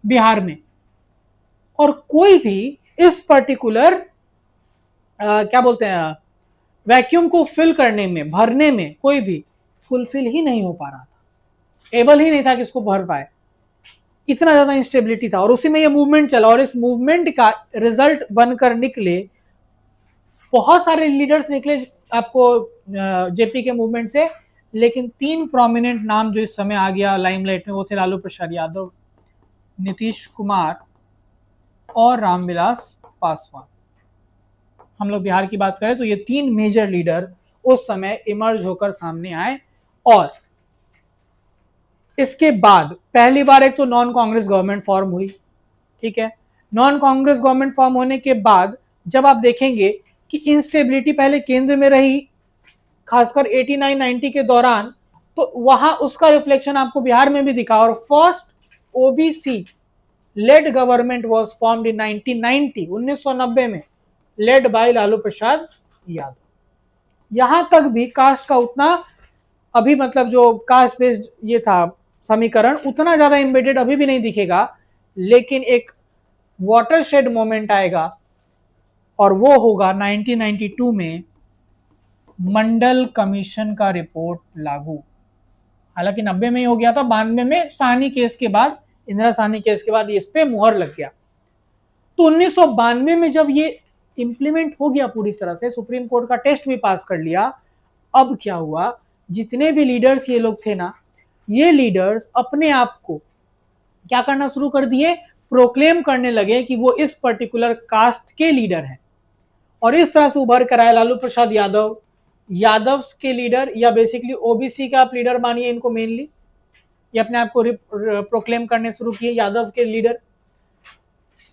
बिहार में, और कोई भी इस पर्टिकुलर क्या बोलते हैं वैक्यूम को फिल करने में, भरने में कोई भी फुलफिल ही नहीं हो पा रहा था, एबल ही नहीं था कि इसको भर पाए। इतना ज्यादा इंस्टेबिलिटी था, और उसी में ये मूवमेंट चला, और इस मूवमेंट का रिजल्ट बनकर निकले बहुत सारे लीडर्स निकले आपको जेपी के मूवमेंट से। लेकिन 3 प्रोमिनेंट नाम जो इस समय आ गया लाइमलाइट में, वो थे लालू प्रसाद यादव, नीतीश कुमार और रामविलास पासवान। हम लोग बिहार की बात करें तो ये 3 मेजर लीडर उस समय इमर्ज होकर सामने आए। और इसके बाद पहली बार एक तो नॉन कांग्रेस गवर्नमेंट फॉर्म हुई। ठीक है। नॉन कांग्रेस गवर्नमेंट फॉर्म होने के बाद जब आप देखेंगे कि इंस्टेबिलिटी पहले केंद्र में रही, खासकर 89-90 के दौरान, तो वहां उसका रिफ्लेक्शन आपको बिहार में भी दिखा। और first OBC lead government was formed in 1990 में, लेड बाय लालू प्रसाद यादव। यहां तक भी कास्ट का उतना अभी मतलब जो कास्ट बेस्ड ये था समीकरण, उतना ज्यादा एम्बेडेड अभी भी नहीं दिखेगा। लेकिन एक वाटरशेड मोमेंट आएगा, और वो होगा 1992 में मंडल कमीशन का रिपोर्ट लागू। हालांकि 90 में ही हो गया था, 92 में साहनी केस के बाद, इंदिरा साहनी केस के बाद इस पे मुहर लग गया। तो 1992 में जब ये इंप्लीमेंट हो गया पूरी तरह से, सुप्रीम कोर्ट का टेस्ट भी पास कर लिया, अब क्या हुआ, जितने भी लीडर्स ये लोग थे ना, ये लीडर्स अपने आप को क्या करना शुरू कर दिए, प्रोक्लेम करने लगे कि वो इस पर्टिकुलर कास्ट के लीडर हैं। और इस तरह से उभर कर आए लालू प्रसाद यादव, यादव के लीडर, या बेसिकली ओबीसी का आप लीडर मानिए इनको मेनली, ये अपने आप को प्रोक्लेम करने शुरू किए यादव के लीडर।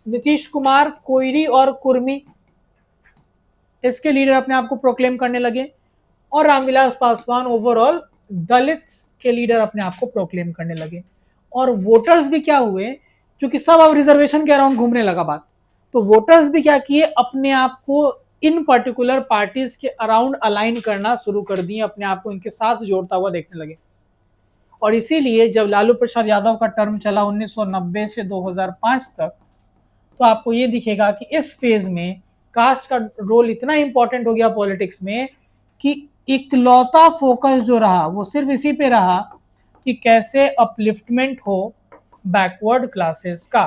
नीतीश कुमार कोयरी और कुर्मी, इसके लीडर अपने आप को प्रोक्लेम करने लगे। और रामविलास पासवान ओवरऑल दलित के लीडर अपने आप को प्रोक्लेम करने लगे। और वोटर्स भी क्या हुए, क्योंकि सब अब रिजर्वेशन के अराउंड घूमने लगा बात, तो वोटर्स भी क्या किए, अपने आप को इन पर्टिकुलर पार्टीज के अराउंड अलाइन करना शुरू कर दिए, अपने आप को इनके साथ जोड़ता हुआ देखने लगे। और इसीलिए जब लालू प्रसाद यादव का टर्म चला 1990 से 2005 तक, तो आपको ये दिखेगा कि इस फेज में कास्ट का रोल इतना इंपॉर्टेंट हो गया पॉलिटिक्स में कि इकलौता फोकस जो रहा वो सिर्फ इसी पे रहा कि कैसे अपलिफ्टमेंट हो बैकवर्ड क्लासेस का।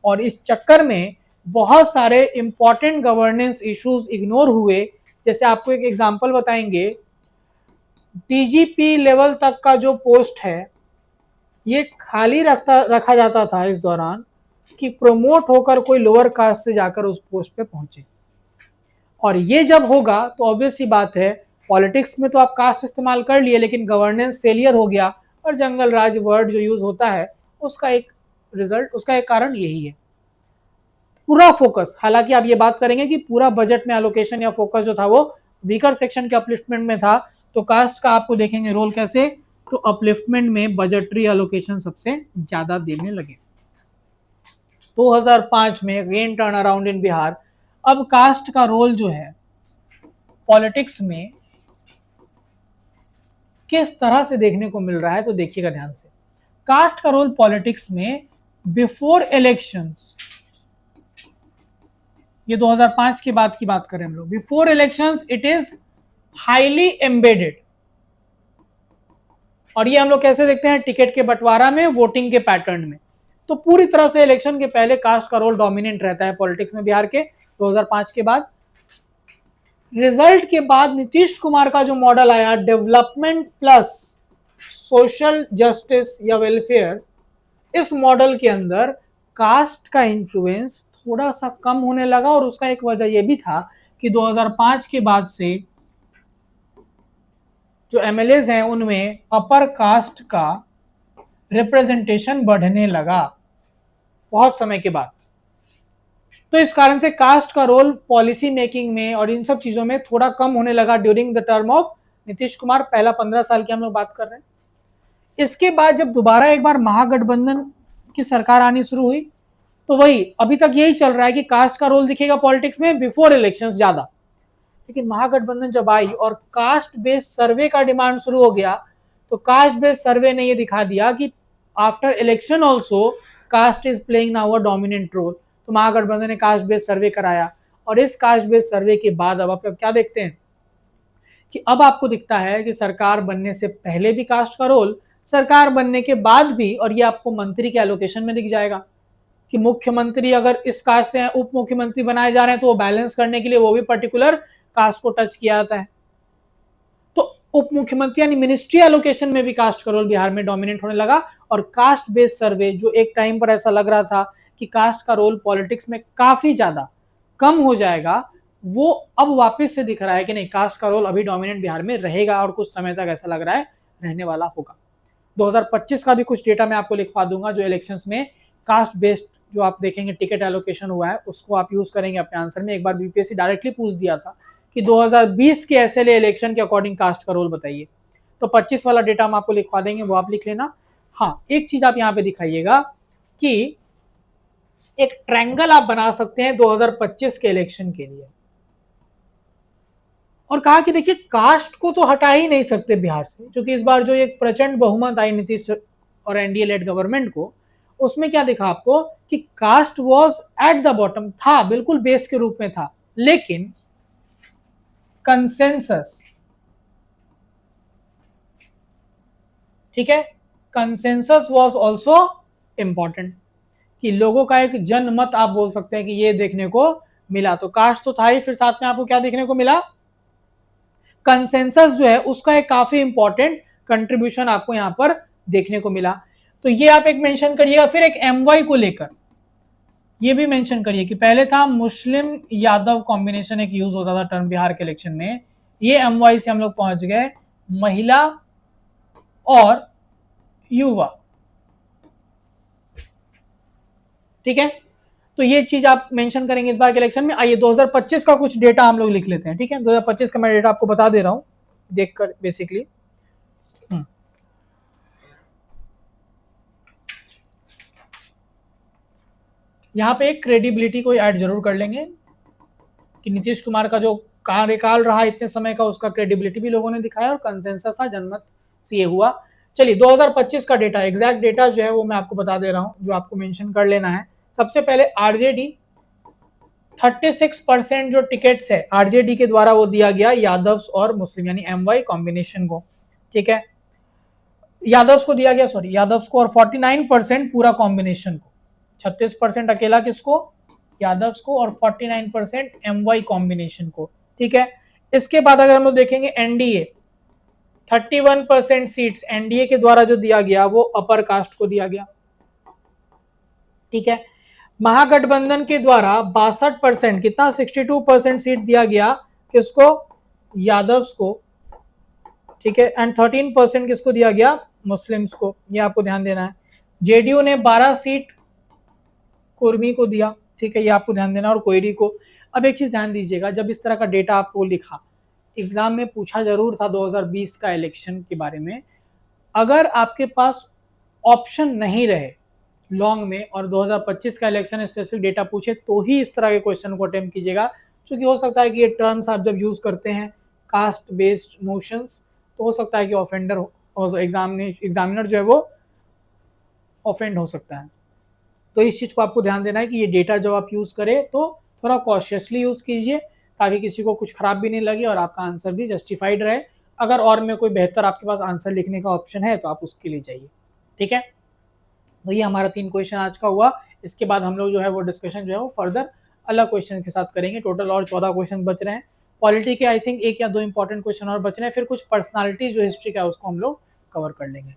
और इस चक्कर में बहुत सारे इंपॉर्टेंट गवर्नेंस इश्यूज इग्नोर हुए। जैसे आपको एक एग्जांपल बताएंगे, डीजीपी लेवल तक का जो पोस्ट है ये खाली रखा जाता था इस दौरान कि प्रमोट होकर कोई लोअर कास्ट से जाकर उस पोस्ट पे पहुंचे। और ये जब होगा तो ऑब्वियस सी बात है, पॉलिटिक्स में तो आप कास्ट इस्तेमाल कर लिए लेकिन गवर्नेंस फेलियर हो गया, और जंगल राज वर्ड जो यूज होता है उसका एक रिजल्ट, उसका एक कारण यही है। पूरा फोकस, हालांकि आप ये बात करेंगे कि पूरा बजट में एलोकेशन या फोकस जो था वो वीकर सेक्शन के अपलिफ्टमेंट में था, तो कास्ट का आपको देखेंगे रोल कैसे, तो अपलिफ्टमेंट में बजटरी एलोकेशन सबसे ज्यादा देने लगे। 2005 में again turn around in Bihar. अब कास्ट का रोल जो है पॉलिटिक्स में किस तरह से देखने को मिल रहा है, तो देखिएगा ध्यान से। कास्ट का रोल पॉलिटिक्स में बिफोर इलेक्शंस, ये 2005 के बाद की बात करें हम लोग, before elections it is highly embedded. और ये हम लोग कैसे देखते हैं, टिकट के बंटवारा में, वोटिंग के पैटर्न में। तो पूरी तरह से इलेक्शन के पहले कास्ट का रोल डोमिनेंट रहता है पॉलिटिक्स में बिहार के 2005 के बाद। रिजल्ट के बाद नीतीश कुमार का जो मॉडल आया, डेवलपमेंट प्लस सोशल जस्टिस या वेलफेयर, इस मॉडल के अंदर कास्ट का इन्फ्लुएंस थोड़ा सा कम होने लगा। और उसका एक वजह यह भी था कि 2005 के बाद से जो एमएलएज हैं उनमें अपर कास्ट का रिप्रेजेंटेशन बढ़ने लगा बहुत समय के बाद। तो इस कारण से कास्ट का रोल पॉलिसी मेकिंग में और इन सब चीजों में थोड़ा कम होने लगा during the term of Nitish Kumar. पहला 15 साल की हम लोग बात कर रहे हैं। इसके बाद जब दोबारा एक बार महागठबंधन की सरकार आनी शुरू हुई, तो वही अभी तक यही चल रहा है कि कास्ट का रोल दिखेगा पॉलिटिक्स में बिफोर इलेक्शंस ज्यादा। लेकिन महागठबंधन जब आई और कास्ट बेस्ड सर्वे का डिमांड शुरू हो गया, तो कास्ट बेस्ड सर्वे ने ये दिखा दिया कि after election also caste is playing now a dominant role. तो महागठबंधन ने कास्ट बेस्ड सर्वे कराया, और इस कास्ट बेस्ड सर्वे के बाद अब आप क्या देखते हैं कि अब आपको दिखता है कि सरकार बनने से पहले भी कास्ट का रोल, सरकार बनने के बाद भी, और ये आपको मंत्री के एलोकेशन में दिख जाएगा कि मुख्यमंत्री अगर इस कास्ट से उप मुख्यमंत्री बनाए जा रहे हैं तो वो बैलेंस करने के लिए वो भी पर्टिकुलर कास्ट को टच किया जाता है। तो उप मुख्यमंत्री यानी मिनिस्ट्री एलोकेशन में भी कास्ट का रोल बिहार में डोमिनेट होने लगा। और कास्ट बेस्ड सर्वे, जो एक टाइम पर ऐसा लग रहा था कि कास्ट का रोल पॉलिटिक्स में काफी ज्यादा कम हो जाएगा, वो अब वापस से दिख रहा है कि नहीं, कास्ट का रोल अभी डोमिनेंट बिहार में रहेगा और कुछ समय तक ऐसा लग रहा है रहने वाला होगा। 2025 का भी कुछ डेटा मैं आपको लिखवा दूंगा, जो इलेक्शंस में कास्ट बेस्ड जो आप देखेंगे टिकट एलोकेशन हुआ है, उसको आप यूज करेंगे अपने आंसर में। एक बार बीपीएससी डायरेक्टली पूछ दिया था कि 2020 के एसएलए इलेक्शन के अकॉर्डिंग कास्ट का रोल बताइए, तो 25 वाला डेटा हम आपको लिखवा देंगे, वो आप लिख लेना। हाँ, एक चीज आप यहाँ पे दिखाइएगा कि एक ट्रायंगल आप बना सकते हैं 2025 के इलेक्शन के लिए, और कहा कि देखिए कास्ट को तो हटा ही नहीं सकते बिहार से, क्योंकि इस बार जो एक प्रचंड बहुमत आई नीतीश और एनडीए लेड गवर्नमेंट को, उसमें क्या दिखा आपको कि caste was at the bottom, था बिल्कुल बेस के रूप में था, लेकिन कंसेंसस, ठीक है, कंसेंसस वाज आल्सो इंपॉर्टेंट, कि लोगों का एक जनमत आप बोल सकते हैं कि ये देखने को मिला। तो कास्ट तो था ही, फिर साथ में आपको क्या देखने को मिला, कंसेंसस जो है उसका एक काफी इंपॉर्टेंट कंट्रीब्यूशन आपको यहां पर देखने को मिला। तो ये आप एक मेंशन करिएगा। फिर एक एमवाई को लेकर ये भी मेंशन करिए कि पहले था मुस्लिम यादव कॉम्बिनेशन, एक यूज होता था टर्म बिहार के इलेक्शन में, ये एमवाई से हम लोग पहुंच गए महिला और युवा, ठीक है। तो ये चीज आप मेंशन करेंगे इस बार के इलेक्शन में। आइए 2025 का कुछ डेटा हम लोग लिख लेते हैं, ठीक है। 2025 का मैं डेटा आपको बता दे रहा हूं देखकर बेसिकली। यहाँ पे एक क्रेडिबिलिटी को ऐड जरूर कर लेंगे कि नीतीश कुमार का जो कार्यकाल रहा इतने समय का, उसका क्रेडिबिलिटी भी लोगों ने दिखाया और कंसेंसस था, जनमत से ये हुआ। चलिए 2025 का डेटा, एग्जैक्ट डेटा जो है वो मैं आपको बता दे रहा हूं, जो आपको मेंशन कर लेना है। सबसे पहले आरजेडी 36% जो टिकट्स है आरजेडी के द्वारा वो दिया गया यादव्स और मुस्लिम यानी एमवाई कॉम्बिनेशन को, ठीक है, यादव्स को दिया गया, सॉरी यादव्स को, और 49% पूरा कॉम्बिनेशन को, 36% अकेला किसको, यादव्स को और 49% MY कॉम्बिनेशन को। ठीक है, इसके बाद अगर हम लोग देखेंगे एनडीए, 31% सीट्स एनडीए के द्वारा जो दिया गया वो अपर कास्ट को दिया गया। ठीक है, महागठबंधन के द्वारा 62%, कितना 62% सीट दिया गया किसको, यादव्स को। ठीक है, एंड 13% किसको दिया गया, मुस्लिम्स को, ये आपको ध्यान देना है। जेडीयू ने 12 सीट कुर्मी को दिया। ठीक है, ये आपको ध्यान देना, और कोयरी को। अब एक चीज ध्यान दीजिएगा, जब इस तरह का डेटा आपको लिखा, एग्जाम में पूछा जरूर था 2020 का इलेक्शन के बारे में, अगर आपके पास ऑप्शन नहीं रहे लॉन्ग में और 2025 का इलेक्शन स्पेसिफिक डेटा पूछे तो ही इस तरह के क्वेश्चन को अटेम्प्ट कीजिएगा, क्योंकि हो सकता है कि ये टर्म्स आप जब यूज करते हैं कास्ट बेस्ड नोशंस, तो हो सकता है कि ऑफेंडर और एग्जामिनर जो है वो ऑफेंड हो सकता है। तो इस चीज को आपको ध्यान देना है कि ये डेटा जब आप यूज करें तो थोड़ा कॉशियसली यूज कीजिए, ताकि किसी को कुछ खराब भी नहीं लगे और आपका आंसर भी जस्टिफाइड रहे। अगर और में कोई बेहतर आपके पास आंसर लिखने का ऑप्शन है तो आप उसके लिए जाइए। ठीक है, तो ये हमारा 3 क्वेश्चन आज का हुआ। इसके बाद हम लोग जो है वो डिस्कशन जो है वो फर्दर अलग क्वेश्चन के साथ करेंगे। टोटल और 14 क्वेश्चन बच रहे हैं। पॉलिटी के आई थिंक 1 या 2 इंपॉर्टेंट क्वेश्चन और बच रहे हैं, फिर कुछ पर्सनालिटी जो हिस्ट्री का है उसको हम लोग कवर कर लेंगे।